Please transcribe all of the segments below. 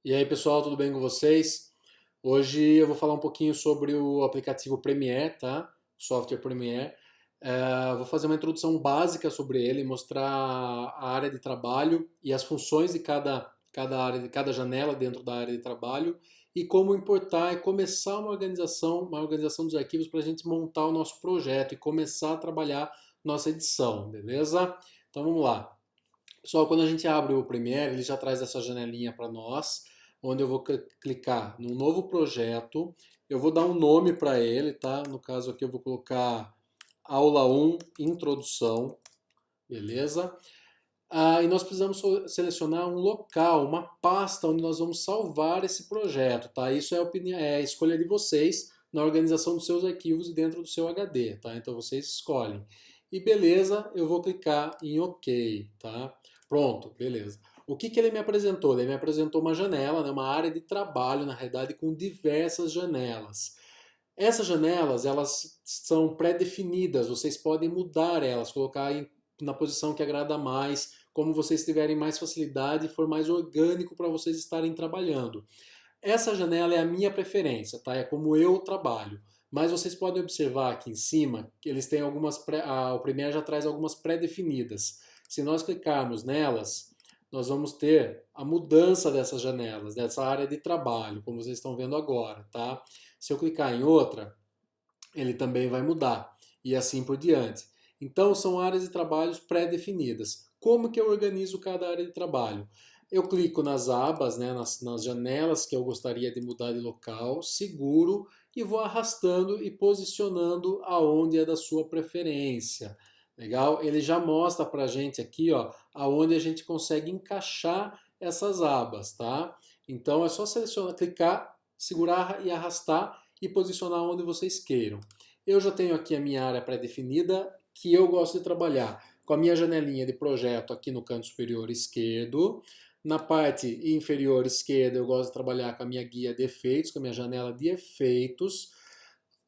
E aí, pessoal, tudo bem com vocês? Hoje eu vou falar um pouquinho sobre o aplicativo Premiere, tá? Software Premiere. Vou fazer uma introdução básica sobre ele, mostrar a área de trabalho e as funções de cada área, de cada janela dentro da área de trabalho e como importar e começar uma organização dos arquivos para a gente montar o nosso projeto e começar a trabalhar nossa edição, beleza? Então vamos lá. Pessoal, quando a gente abre o Premiere, ele já traz essa janelinha para nós, onde eu vou clicar num novo projeto. Eu vou dar um nome para ele, tá? No caso aqui eu vou colocar Aula 1, Introdução, beleza? E nós precisamos selecionar um local, uma pasta onde nós vamos salvar esse projeto, tá? Isso é a escolha de vocês na organização dos seus arquivos e dentro do seu HD, tá? Então vocês escolhem. E beleza, eu vou clicar em OK, tá? Pronto, beleza. O que ele me apresentou? Ele me apresentou uma janela, né, uma área de trabalho, na realidade, com diversas janelas. Essas janelas, elas são pré-definidas, vocês podem mudar elas, colocar na posição que agrada mais, como vocês tiverem mais facilidade e for mais orgânico para vocês estarem trabalhando. Essa janela é a minha preferência, tá? É como eu trabalho. Mas vocês podem observar aqui em cima que eles têm o Premiere já traz algumas pré-definidas. Se nós clicarmos nelas, nós vamos ter a mudança dessas janelas, dessa área de trabalho, como vocês estão vendo agora, tá? Se eu clicar em outra, ele também vai mudar e assim por diante. Então são áreas de trabalhos pré-definidas. Como que eu organizo cada área de trabalho? Eu clico nas abas, né, nas janelas que eu gostaria de mudar de local, seguro e vou arrastando e posicionando aonde é da sua preferência. Legal? Ele já mostra para a gente aqui, ó, aonde a gente consegue encaixar essas abas, tá? Então é só selecionar, clicar, segurar e arrastar e posicionar onde vocês queiram. Eu já tenho aqui a minha área pré-definida que eu gosto de trabalhar com a minha janelinha de projeto aqui no canto superior esquerdo. Na parte inferior esquerda eu gosto de trabalhar com a minha guia de efeitos, com a minha janela de efeitos.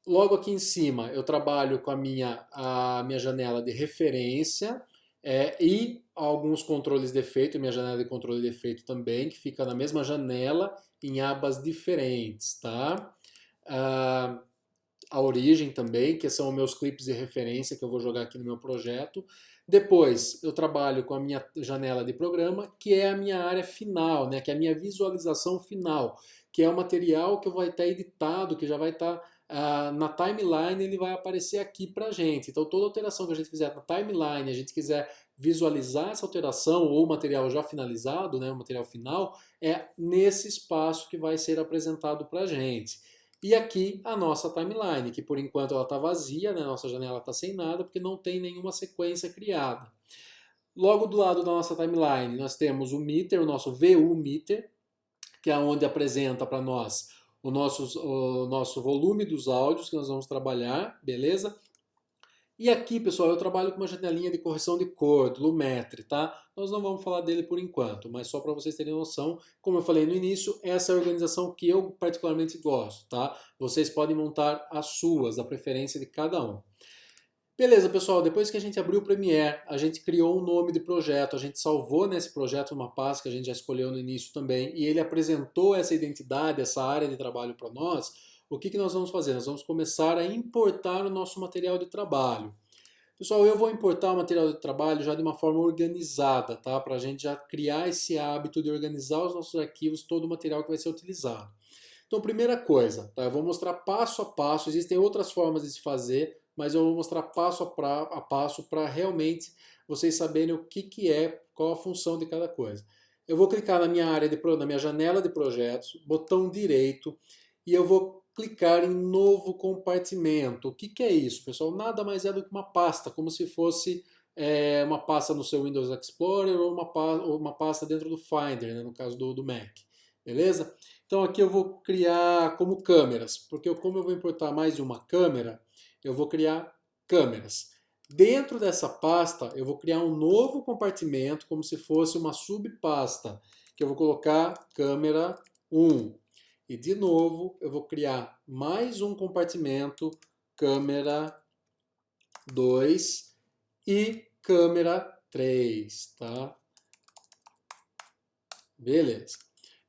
Logo aqui em cima eu trabalho com a minha janela de referência e alguns controles de efeito, minha janela de controle de efeito também, que fica na mesma janela em abas diferentes, tá? Ah, a origem também, que são os meus clipes de referência que eu vou jogar aqui no meu projeto. Depois eu trabalho com a minha janela de programa, que é a minha área final, né, que é a minha visualização final, que é o material que vai estar editado, que já vai estar na timeline, ele vai aparecer aqui para a gente. Então toda alteração que a gente fizer na timeline, a gente quiser visualizar essa alteração ou o material já finalizado, né, o material final, é nesse espaço que vai ser apresentado para a gente. E aqui a nossa timeline, que por enquanto ela está vazia, né? Nossa janela está sem nada, porque não tem nenhuma sequência criada. Logo do lado da nossa timeline, nós temos o meter, o nosso VU meter, que é onde apresenta para nós o nosso volume dos áudios que nós vamos trabalhar, beleza? E aqui, pessoal, eu trabalho com uma janelinha de correção de cor, do Lumetri, tá? Nós não vamos falar dele por enquanto, mas só para vocês terem noção, como eu falei no início, essa é a organização que eu particularmente gosto, tá? Vocês podem montar as suas, a preferência de cada um. Beleza, pessoal, depois que a gente abriu o Premiere, a gente criou um nome de projeto, a gente salvou nesse projeto uma pasta que a gente já escolheu no início também, e ele apresentou essa identidade, essa área de trabalho para nós. O que nós vamos fazer? Nós vamos começar a importar o nosso material de trabalho. Pessoal, eu vou importar o material de trabalho já de uma forma organizada, tá? Para a gente já criar esse hábito de organizar os nossos arquivos, todo o material que vai ser utilizado. Então, primeira coisa, tá? Eu vou mostrar passo a passo, existem outras formas de se fazer, mas eu vou mostrar passo a passo para realmente vocês saberem o que é, qual a função de cada coisa. Eu vou clicar na minha janela de projetos, botão direito, e eu vou clicar em novo compartimento. O que é isso, pessoal? Nada mais é do que uma pasta, como se fosse uma pasta no seu Windows Explorer ou uma pasta dentro do Finder, né, no caso do Mac. Beleza? Então aqui eu vou criar como câmeras, porque como eu vou importar mais de uma câmera, eu vou criar câmeras. Dentro dessa pasta, eu vou criar um novo compartimento, como se fosse uma subpasta, que eu vou colocar câmera 1. E de novo, eu vou criar mais um compartimento, câmera 2 e câmera 3, tá? Beleza.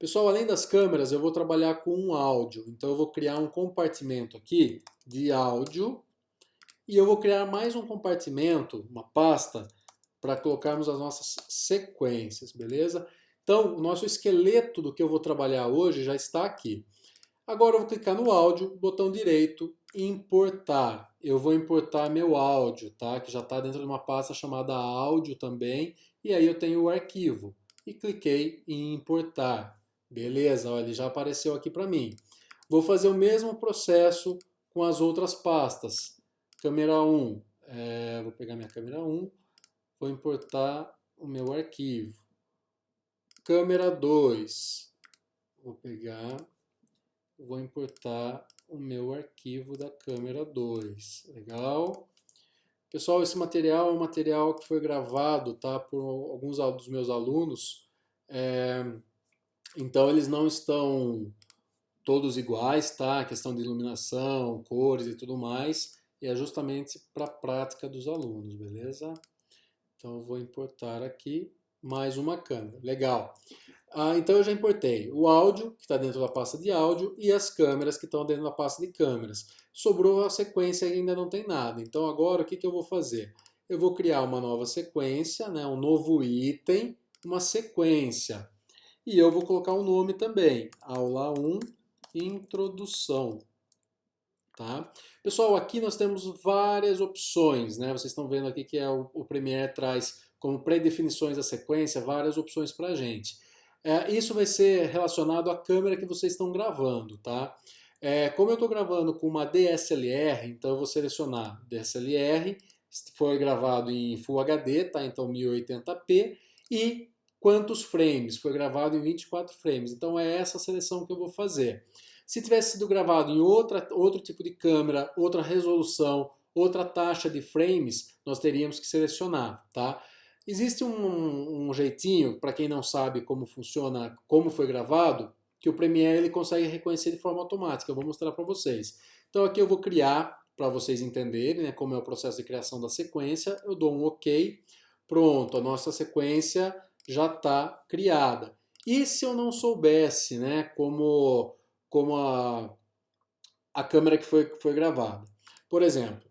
Pessoal, além das câmeras, eu vou trabalhar com um áudio. Então eu vou criar um compartimento aqui de áudio e eu vou criar mais um compartimento, uma pasta, para colocarmos as nossas sequências, beleza? Então, o nosso esqueleto do que eu vou trabalhar hoje já está aqui. Agora eu vou clicar no áudio, botão direito, importar. Eu vou importar meu áudio, tá? Que já está dentro de uma pasta chamada áudio também. E aí eu tenho o arquivo. E cliquei em importar. Beleza, olha, ele já apareceu aqui para mim. Vou fazer o mesmo processo com as outras pastas. Câmera 1, vou pegar minha câmera 1, vou importar o meu arquivo. Câmera 2, vou pegar, vou importar o meu arquivo da câmera 2. Legal? Pessoal, esse material é um material que foi gravado, tá, por alguns dos meus alunos. Então eles não estão todos iguais, tá? A questão de iluminação, cores e tudo mais. E é justamente para a prática dos alunos, beleza? Então eu vou importar aqui mais uma câmera. Legal. Então eu já importei o áudio, que está dentro da pasta de áudio, e as câmeras que estão dentro da pasta de câmeras. Sobrou a sequência e ainda não tem nada. Então agora o que eu vou fazer? Eu vou criar uma nova sequência, né, um novo item, uma sequência. E eu vou colocar um nome também, aula 1, introdução. Tá? Pessoal, aqui nós temos várias opções, né? Vocês estão vendo aqui que o Premiere traz como pré-definições da sequência várias opções para a gente. Isso vai ser relacionado à câmera que vocês estão gravando, tá? Como eu estou gravando com uma DSLR, então eu vou selecionar DSLR, foi gravado em Full HD, tá? Então 1080p, e quantos frames? Foi gravado em 24 frames. Então é essa a seleção que eu vou fazer. Se tivesse sido gravado em outro tipo de câmera, outra resolução, outra taxa de frames, nós teríamos que selecionar, tá? Existe um jeitinho, para quem não sabe como funciona, como foi gravado, que o Premiere ele consegue reconhecer de forma automática. Eu vou mostrar para vocês. Então aqui eu vou criar, para vocês entenderem, né, como é o processo de criação da sequência. Eu dou um OK. Pronto, a nossa sequência já está criada. E se eu não soubesse, né, como a câmera que foi gravada? Por exemplo,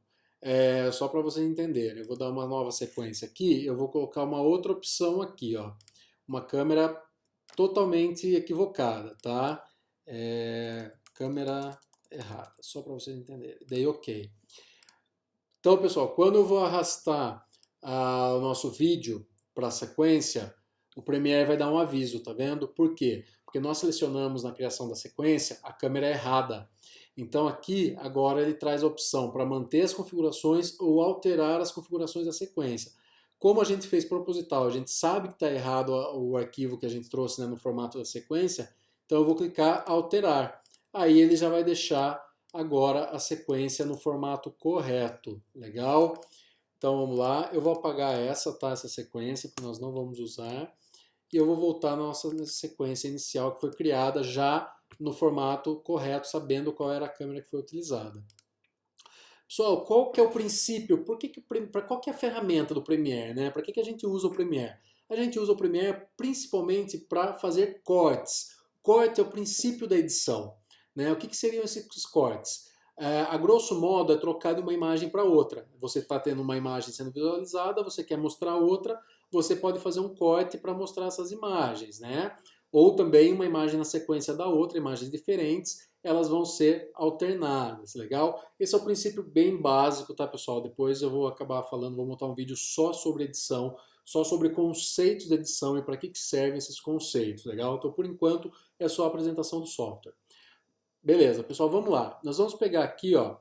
só para vocês entenderem, eu vou dar uma nova sequência aqui, eu vou colocar uma outra opção aqui, ó, uma câmera totalmente equivocada, tá? Câmera errada, só para vocês entenderem. Dei OK. Então, pessoal, quando eu vou arrastar o nosso vídeo para a sequência, o Premiere vai dar um aviso, tá vendo? Por quê? Porque nós selecionamos na criação da sequência a câmera errada. Então aqui, agora ele traz a opção para manter as configurações ou alterar as configurações da sequência. Como a gente fez proposital, a gente sabe que está errado o arquivo que a gente trouxe, né, no formato da sequência, então eu vou clicar alterar. Aí ele já vai deixar agora a sequência no formato correto. Legal? Então vamos lá, eu vou apagar essa sequência, que nós não vamos usar, e eu vou voltar na nossa sequência inicial que foi criada já no formato correto, sabendo qual era a câmera que foi utilizada. Pessoal, qual que é o princípio? Qual que é a ferramenta do Premiere? Né? Para que a gente usa o Premiere? A gente usa o Premiere principalmente para fazer cortes. Corte é o princípio da edição. Né? O que seriam esses cortes? A grosso modo é trocar de uma imagem para outra. Você está tendo uma imagem sendo visualizada, você quer mostrar outra, você pode fazer um corte para mostrar essas imagens, né? Ou também uma imagem na sequência da outra, imagens diferentes, elas vão ser alternadas, legal? Esse é o princípio bem básico, tá, pessoal? Depois eu vou acabar falando, vou montar um vídeo só sobre edição, só sobre conceitos de edição e para que servem esses conceitos, legal? Então, por enquanto, é só a apresentação do software. Beleza, pessoal, vamos lá. Nós vamos pegar aqui, ó,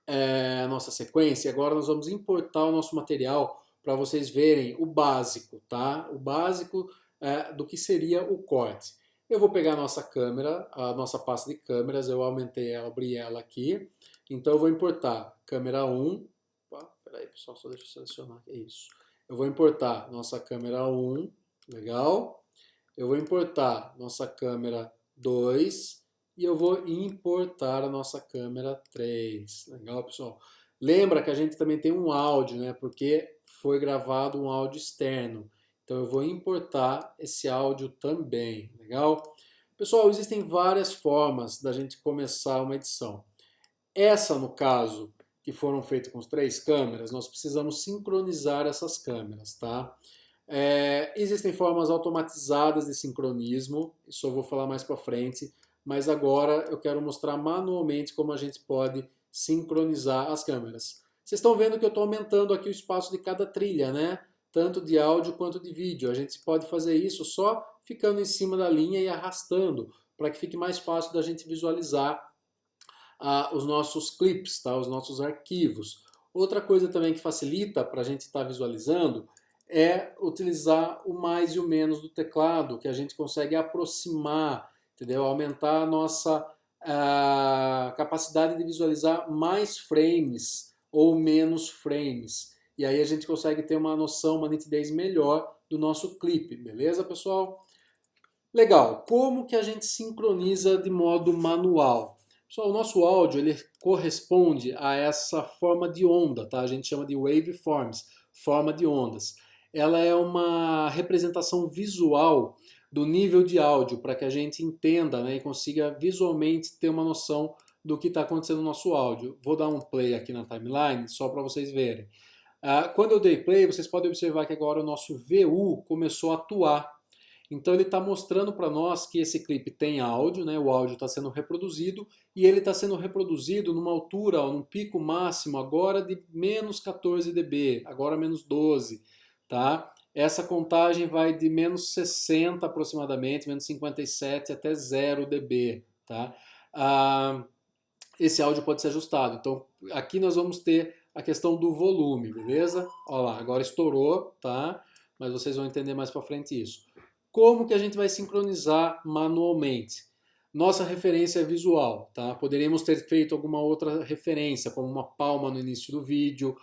a nossa sequência e agora nós vamos importar o nosso material para vocês verem o básico, tá? O básico do que seria o corte. Eu vou pegar a nossa câmera, a nossa pasta de câmeras, eu aumentei ela, abri ela aqui. Então eu vou importar câmera 1. Opa, peraí, pessoal, só deixa eu selecionar. É isso. Eu vou importar nossa câmera 1, legal? Eu vou importar nossa câmera 2 e eu vou importar a nossa câmera 3. Legal, pessoal? Lembra que a gente também tem um áudio, né? Porque foi gravado um áudio externo. Então eu vou importar esse áudio também, legal? Pessoal, existem várias formas da gente começar uma edição. Essa, no caso, que foram feitas com as 3 câmeras, nós precisamos sincronizar essas câmeras, tá? Existem formas automatizadas de sincronismo, isso eu vou falar mais para frente, mas agora eu quero mostrar manualmente como a gente pode sincronizar as câmeras. Vocês estão vendo que eu estou aumentando aqui o espaço de cada trilha, né? Tanto de áudio quanto de vídeo. A gente pode fazer isso só ficando em cima da linha e arrastando, para que fique mais fácil da gente visualizar os nossos clips, tá? Os nossos arquivos. Outra coisa também que facilita para a gente estar visualizando é utilizar o mais e o menos do teclado, que a gente consegue aproximar, entendeu? Aumentar a nossa capacidade de visualizar mais frames ou menos frames. E aí a gente consegue ter uma noção, uma nitidez melhor do nosso clipe, beleza, pessoal? Legal, como que a gente sincroniza de modo manual? Pessoal, o nosso áudio ele corresponde a essa forma de onda, tá? A gente chama de waveforms, forma de ondas. Ela é uma representação visual do nível de áudio para que a gente entenda, né, e consiga visualmente ter uma noção do que está acontecendo no nosso áudio. Vou dar um play aqui na timeline só para vocês verem. Quando eu dei play, vocês podem observar que agora o nosso VU começou a atuar. Então ele está mostrando para nós que esse clipe tem áudio, né? O áudio está sendo reproduzido e ele está sendo reproduzido numa altura, num pico máximo agora de menos 14 dB, agora menos 12, tá? Essa contagem vai de menos 60 aproximadamente, menos 57 até 0 dB, tá? Esse áudio pode ser ajustado. Então aqui nós vamos ter a questão do volume, beleza? Olha lá, agora estourou, tá? Mas vocês vão entender mais para frente isso. Como que a gente vai sincronizar manualmente? Nossa referência é visual, tá? Poderíamos ter feito alguma outra referência, como uma palma no início do vídeo,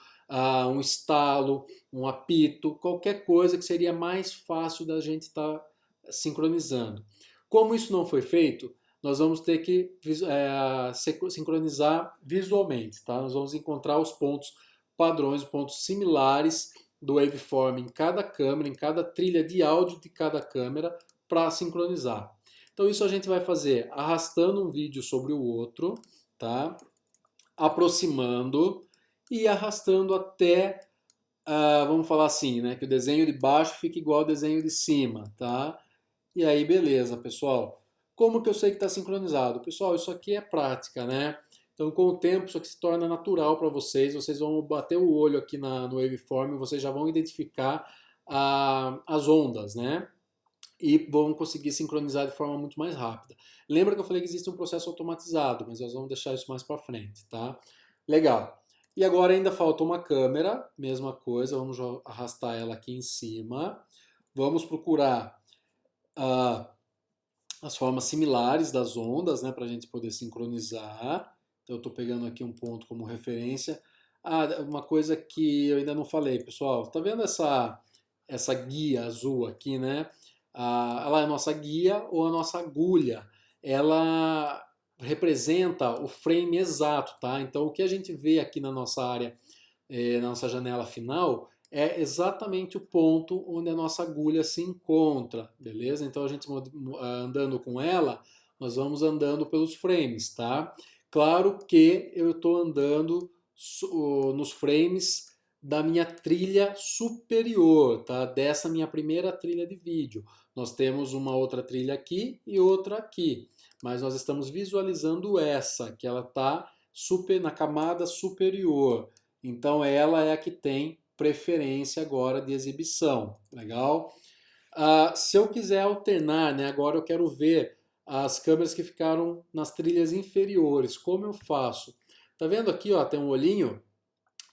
um estalo, um apito, qualquer coisa que seria mais fácil da gente estar sincronizando. Como isso não foi feito, nós vamos ter que sincronizar visualmente, tá? Nós vamos encontrar os pontos padrões, os pontos similares do waveform em cada câmera, em cada trilha de áudio de cada câmera para sincronizar. Então isso a gente vai fazer arrastando um vídeo sobre o outro, tá? Aproximando e arrastando até, vamos falar assim, né? Que o desenho de baixo fique igual ao desenho de cima, tá? E aí beleza, pessoal. Como que eu sei que está sincronizado? Pessoal, isso aqui é prática, né? Então, com o tempo, isso aqui se torna natural para vocês. Vocês vão bater o olho aqui no waveform, vocês já vão identificar as ondas, né? E vão conseguir sincronizar de forma muito mais rápida. Lembra que eu falei que existe um processo automatizado, mas nós vamos deixar isso mais para frente, tá? Legal. E agora ainda falta uma câmera, mesma coisa, vamos arrastar ela aqui em cima. Vamos procurar as formas similares das ondas, né, para a gente poder sincronizar. Então eu estou pegando aqui um ponto como referência. Uma coisa que eu ainda não falei, pessoal. Tá vendo essa guia azul aqui, né? Ela é a nossa guia ou a nossa agulha. Ela representa o frame exato, tá? Então o que a gente vê aqui na nossa área, na nossa janela final, é exatamente o ponto onde a nossa agulha se encontra, beleza? Então a gente andando com ela, nós vamos andando pelos frames, tá? Claro que eu estou andando nos frames da minha trilha superior, tá? Dessa minha primeira trilha de vídeo. Nós temos uma outra trilha aqui e outra aqui, mas nós estamos visualizando essa, que ela está na camada superior. Então ela é a que tem preferência agora de exibição, legal? Se eu quiser alternar, né, agora eu quero ver as câmeras que ficaram nas trilhas inferiores, como eu faço? Tá vendo aqui, ó, tem um olhinho,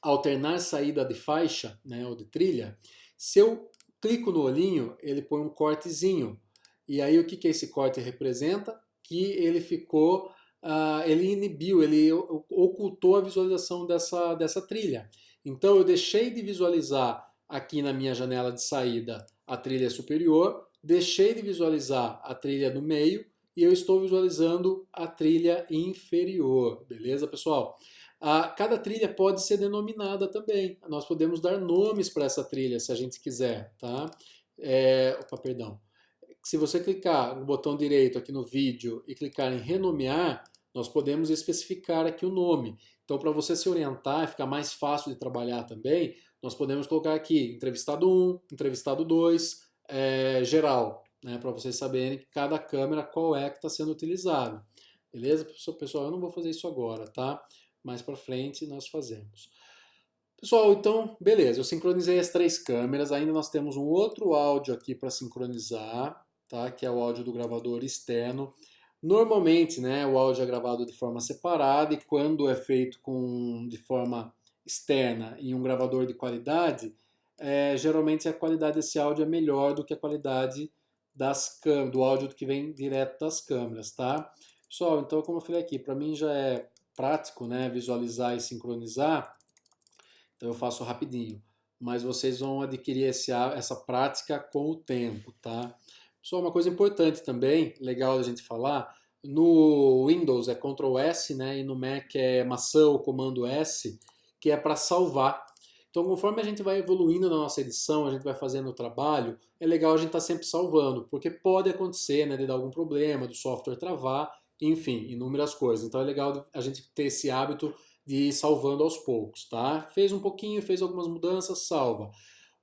alternar saída de faixa, né, ou de trilha. Se eu clico no olhinho, ele põe um cortezinho. E aí o que esse corte representa? Que ele ficou, ele inibiu, ele ocultou a visualização dessa trilha. Então eu deixei de visualizar aqui na minha janela de saída a trilha superior, deixei de visualizar a trilha do meio e eu estou visualizando a trilha inferior, beleza, pessoal? Cada trilha pode ser denominada também. Nós podemos dar nomes para essa trilha se a gente quiser, tá? opa, perdão. Se você clicar no botão direito aqui no vídeo e clicar em renomear, nós podemos especificar aqui o nome. Então, para você se orientar e ficar mais fácil de trabalhar também, nós podemos colocar aqui entrevistado 1, entrevistado 2, geral, né, para vocês saberem que cada câmera qual é que está sendo utilizada. Beleza? Pessoal, eu não vou fazer isso agora, tá? Mais para frente nós fazemos. Pessoal, então, beleza, eu sincronizei as 3 câmeras, ainda nós temos um outro áudio aqui para sincronizar, tá? Que é o áudio do gravador externo. Normalmente, né, o áudio é gravado de forma separada e quando é feito de forma externa em um gravador de qualidade, geralmente a qualidade desse áudio é melhor do que a qualidade do áudio que vem direto das câmeras, tá? Pessoal, então como eu falei aqui, para mim já é prático, né, visualizar e sincronizar, então eu faço rapidinho. Mas vocês vão adquirir essa prática com o tempo, tá? Só uma coisa importante também, legal da gente falar, no Windows é Ctrl S, né, e no Mac é maçã ou comando S, que é para salvar. Então, conforme a gente vai evoluindo na nossa edição, a gente vai fazendo o trabalho, é legal a gente estar sempre salvando, porque pode acontecer, né, de dar algum problema, do software travar, enfim, inúmeras coisas. Então é legal a gente ter esse hábito de ir salvando aos poucos, tá? Fez um pouquinho, fez algumas mudanças, salva.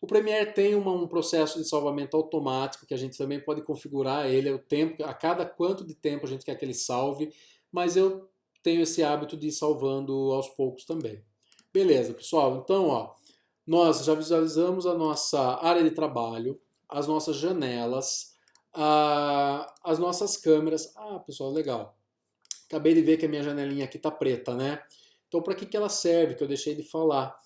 O Premiere tem um processo de salvamento automático que a gente também pode configurar ele, o tempo, a cada quanto de tempo a gente quer que ele salve, mas eu tenho esse hábito de ir salvando aos poucos também. Beleza, pessoal? Então, ó, nós já visualizamos a nossa área de trabalho, as nossas janelas, as nossas câmeras. Ah, pessoal, legal. Acabei de ver que a minha janelinha aqui está preta, né? Então, para que ela serve? Que eu deixei de falar.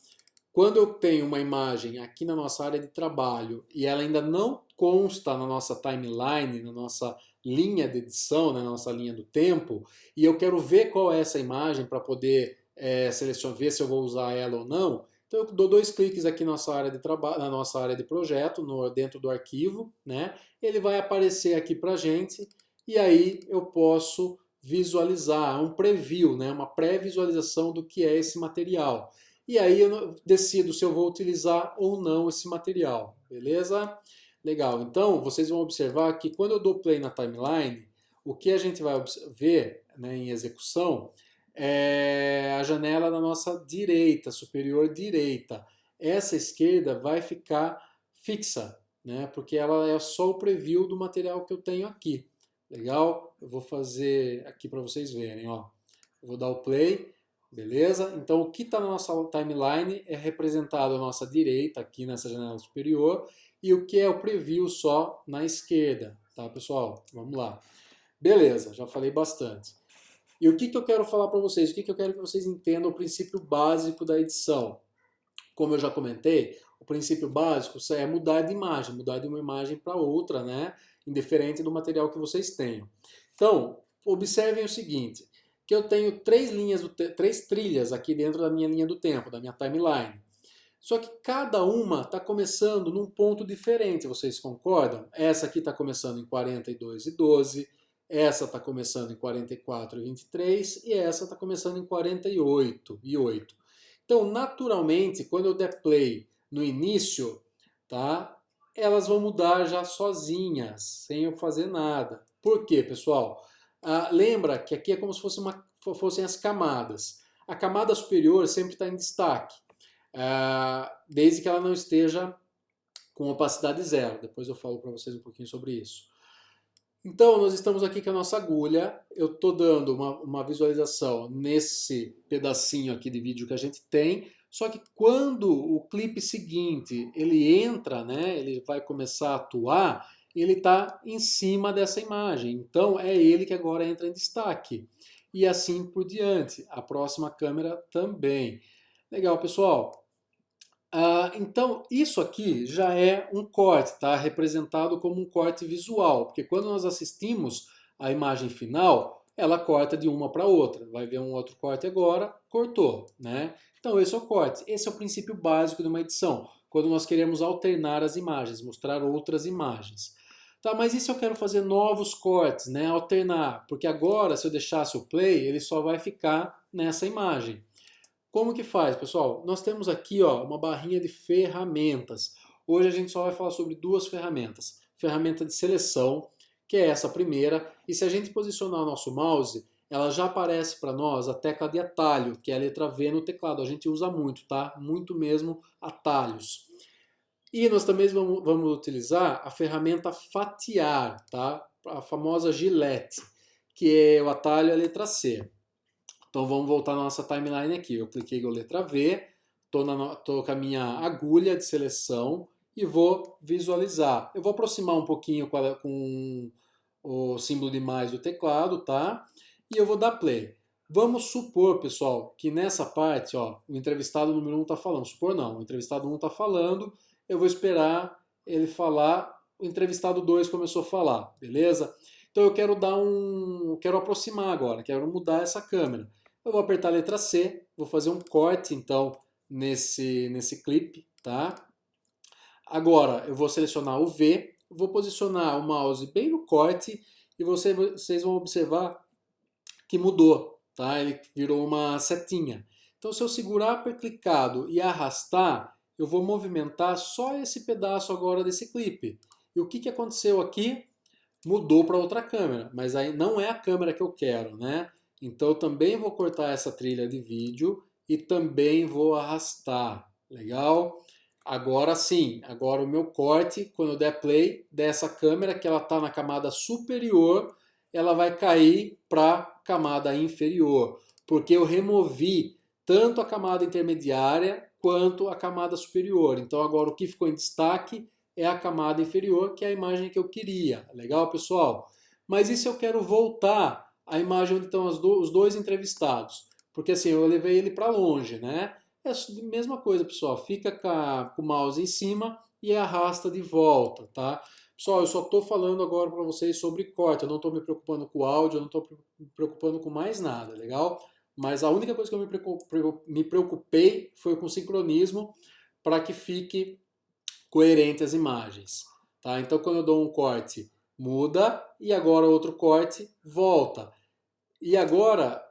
Quando eu tenho uma imagem aqui na nossa área de trabalho e ela ainda não consta na nossa timeline, na nossa linha de edição, na nossa linha do tempo, e eu quero ver qual é essa imagem para poder selecionar, ver se eu vou usar ela ou não, então eu dou 2 cliques aqui na nossa área de trabalho, na nossa área de projeto, dentro do arquivo, né? Ele vai aparecer aqui para gente e aí eu posso visualizar, um preview, né? Uma pré-visualização do que é esse material. E aí eu decido se eu vou utilizar ou não esse material, beleza? Legal, então vocês vão observar que quando eu dou play na timeline, o que a gente vai ver, né, em execução é a janela da nossa direita, superior direita. Essa esquerda vai ficar fixa, né, porque ela é só o preview do material que eu tenho aqui. Legal? Eu vou fazer aqui para vocês verem, ó. Eu vou dar o play. Beleza? Então o que está na nossa timeline é representado à nossa direita, aqui nessa janela superior, e o que é o preview só na esquerda, tá, pessoal? Vamos lá. Beleza, já falei bastante. E o que eu quero falar para vocês? O que eu quero que vocês entendam o princípio básico da edição? Como eu já comentei, o princípio básico é mudar de imagem, mudar de uma imagem para outra, né? Indiferente do material que vocês tenham. Então, observem o seguinte, que eu tenho 3 trilhas aqui dentro da minha linha do tempo, da minha timeline. Só que cada uma está começando num ponto diferente, vocês concordam? Essa aqui está começando em 42:12, essa está começando em 44:23 e essa está começando em 48:08. Então, naturalmente, quando eu der play no início, tá? Elas vão mudar já sozinhas, sem eu fazer nada. Por quê, pessoal? Lembra que aqui é como se fossem as camadas. A camada superior sempre está em destaque, desde que ela não esteja com opacidade zero. Depois eu falo para vocês um pouquinho sobre isso. Então, nós estamos aqui com a nossa agulha. Eu estou dando uma visualização nesse pedacinho aqui de vídeo que a gente tem. Só que quando o clipe seguinte ele entra, né, ele vai começar a atuar, ele está em cima dessa imagem. Então, é ele que agora entra em destaque. E assim por diante. A próxima câmera também. Legal, pessoal. Então, isso aqui já é um corte, tá? Representado como um corte visual, porque quando nós assistimos a imagem final, ela corta de uma para outra. Vai ver um outro corte agora, cortou, né? Então, esse é o corte. Esse é o princípio básico de uma edição, quando nós queremos alternar as imagens, mostrar outras imagens. Tá, mas e se eu quero fazer novos cortes, né? Alternar, porque agora, se eu deixasse o play, ele só vai ficar nessa imagem. Como que faz, pessoal? Nós temos aqui, ó, uma barrinha de ferramentas. Hoje a gente só vai falar sobre duas ferramentas. Ferramenta de seleção, que é essa primeira, e se a gente posicionar o nosso mouse, ela já aparece para nós a tecla de atalho, que é a letra V no teclado. A gente usa muito, tá? Muito mesmo atalhos. E nós também vamos utilizar a ferramenta fatiar, tá? A famosa Gillette, que é o atalho a letra C. Então vamos voltar na nossa timeline aqui. Eu cliquei na letra V, estou com a minha agulha de seleção e vou visualizar. Eu vou aproximar um pouquinho com o símbolo de mais do teclado, tá? E eu vou dar play. Vamos supor, pessoal, que nessa parte, ó, o entrevistado número 1 está falando. Supor não, o entrevistado 1 está falando, eu vou esperar ele falar, o entrevistado 2 começou a falar, beleza? Então eu quero aproximar agora, quero mudar essa câmera. Eu vou apertar a letra C, vou fazer um corte então nesse clipe, tá? Agora eu vou selecionar o V, vou posicionar o mouse bem no corte e vocês vão observar que mudou, tá? Ele virou uma setinha. Então se eu segurar aperclicado e arrastar, eu vou movimentar só esse pedaço agora desse clipe. E o que aconteceu aqui? Mudou para outra câmera, mas aí não é a câmera que eu quero, né? Então eu também vou cortar essa trilha de vídeo e também vou arrastar. Legal? Agora sim, agora o meu corte, quando eu der play dessa câmera, que ela está na camada superior, ela vai cair para a camada inferior, porque eu removi tanto a camada intermediária quanto a camada superior. Então agora o que ficou em destaque é a camada inferior, que é a imagem que eu queria. Legal, pessoal? Mas e se eu quero voltar à imagem onde estão os dois entrevistados? Porque assim, eu levei ele para longe, né? É a mesma coisa, pessoal. Fica com o mouse em cima e arrasta de volta, tá? Pessoal, eu só estou falando agora para vocês sobre corte. Eu não estou me preocupando com o áudio, eu não estou me preocupando com mais nada, legal? Mas a única coisa que eu me preocupei foi com o sincronismo para que fique coerente as imagens, tá? Então quando eu dou um corte, muda, e agora outro corte, volta. E agora,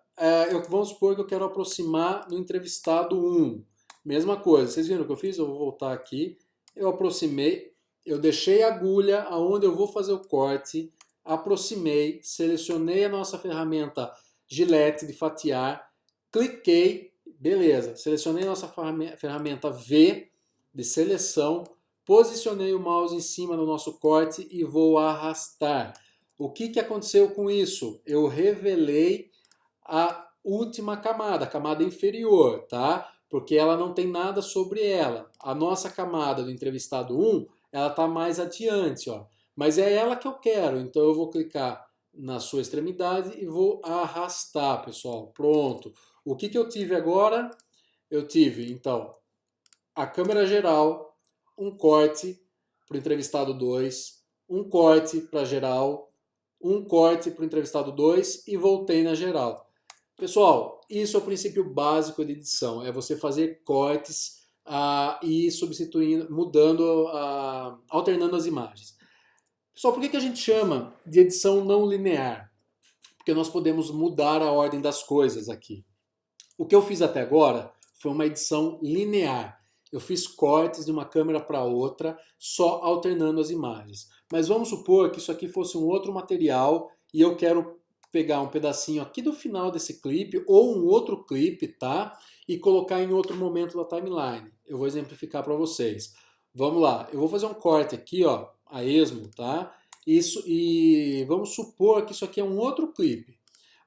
vamos supor que eu quero aproximar no entrevistado 1. Mesma coisa, vocês viram o que eu fiz? Eu vou voltar aqui, eu aproximei, eu deixei a agulha aonde eu vou fazer o corte, aproximei, selecionei a nossa ferramenta Gillette de fatiar, cliquei, beleza, selecionei a nossa ferramenta V de seleção, posicionei o mouse em cima do nosso corte e vou arrastar. O que aconteceu com isso? Eu revelei a última camada, a camada inferior, tá? Porque ela não tem nada sobre ela. A nossa camada do entrevistado 1, ela está mais adiante, ó. Mas é ela que eu quero, então eu vou clicar na sua extremidade e vou arrastar, pessoal. Pronto. O que eu tive agora? Eu tive, então, a câmera geral, um corte para o entrevistado 2, um corte para geral, um corte para o entrevistado 2 e voltei na geral. Pessoal, isso é o princípio básico de edição, é você fazer cortes e substituindo, mudando, alternando as imagens. Pessoal, por que a gente chama de edição não linear? Porque nós podemos mudar a ordem das coisas aqui. O que eu fiz até agora foi uma edição linear. Eu fiz cortes de uma câmera para outra, só alternando as imagens. Mas vamos supor que isso aqui fosse um outro material e eu quero pegar um pedacinho aqui do final desse clipe ou um outro clipe, tá? E colocar em outro momento da timeline. Eu vou exemplificar para vocês. Vamos lá, eu vou fazer um corte aqui, ó, a esmo, tá? E vamos supor que isso aqui é um outro clipe.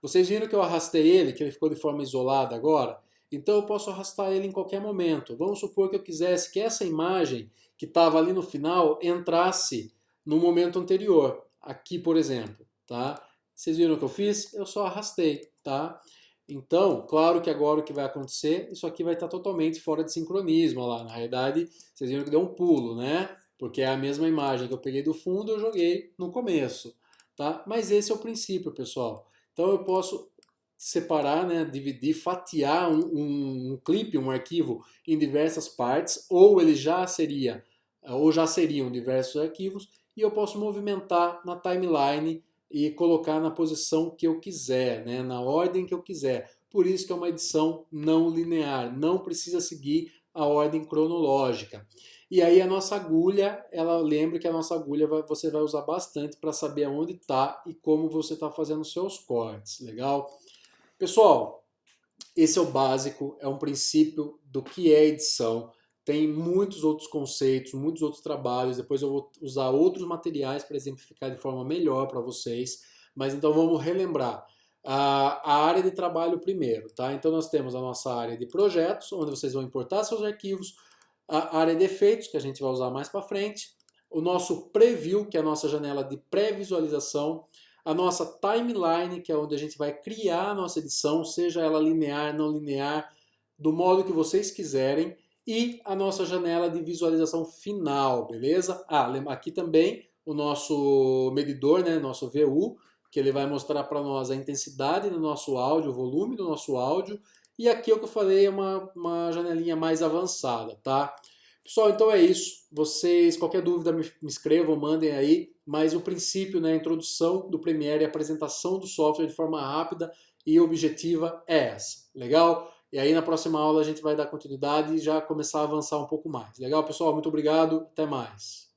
Vocês viram que eu arrastei ele, que ele ficou de forma isolada agora? Então eu posso arrastar ele em qualquer momento. Vamos supor que eu quisesse que essa imagem que estava ali no final entrasse no momento anterior. Aqui, por exemplo, tá? Vocês viram o que eu fiz? Eu só arrastei, tá? Então, claro que agora o que vai acontecer, isso aqui vai estar totalmente fora de sincronismo lá. Na realidade, vocês viram que deu um pulo, né? Porque é a mesma imagem que eu peguei do fundo, eu joguei no começo, tá? Mas esse é o princípio, pessoal. Então eu posso separar, né, dividir, fatiar um clipe, um arquivo em diversas partes, ou ele já seria, ou já seriam diversos arquivos, e eu posso movimentar na timeline e colocar na posição que eu quiser, né, na ordem que eu quiser. Por isso que é uma edição não linear, não precisa seguir a ordem cronológica. E aí a nossa agulha, ela lembra que a nossa agulha você vai usar bastante para saber aonde está e como você está fazendo os seus cortes, legal? Pessoal, esse é o básico, é um princípio do que é edição. Tem muitos outros conceitos, muitos outros trabalhos. Depois eu vou usar outros materiais para exemplificar de forma melhor para vocês. Mas então vamos relembrar. A área de trabalho primeiro, tá? Então nós temos a nossa área de projetos, onde vocês vão importar seus arquivos, a área de efeitos, que a gente vai usar mais para frente, o nosso preview, que é a nossa janela de pré-visualização, a nossa timeline, que é onde a gente vai criar a nossa edição, seja ela linear, não linear, do modo que vocês quiserem, e a nossa janela de visualização final, beleza? Aqui também o nosso medidor, né, nosso VU, que ele vai mostrar para nós a intensidade do nosso áudio, o volume do nosso áudio, e aqui é o que eu falei, é uma janelinha mais avançada, tá? Pessoal, então é isso. Vocês, qualquer dúvida, me escrevam, mandem aí. Mas o princípio, né, a introdução do Premiere e a apresentação do software de forma rápida e objetiva é essa. Legal? E aí na próxima aula a gente vai dar continuidade e já começar a avançar um pouco mais. Legal, pessoal? Muito obrigado. Até mais.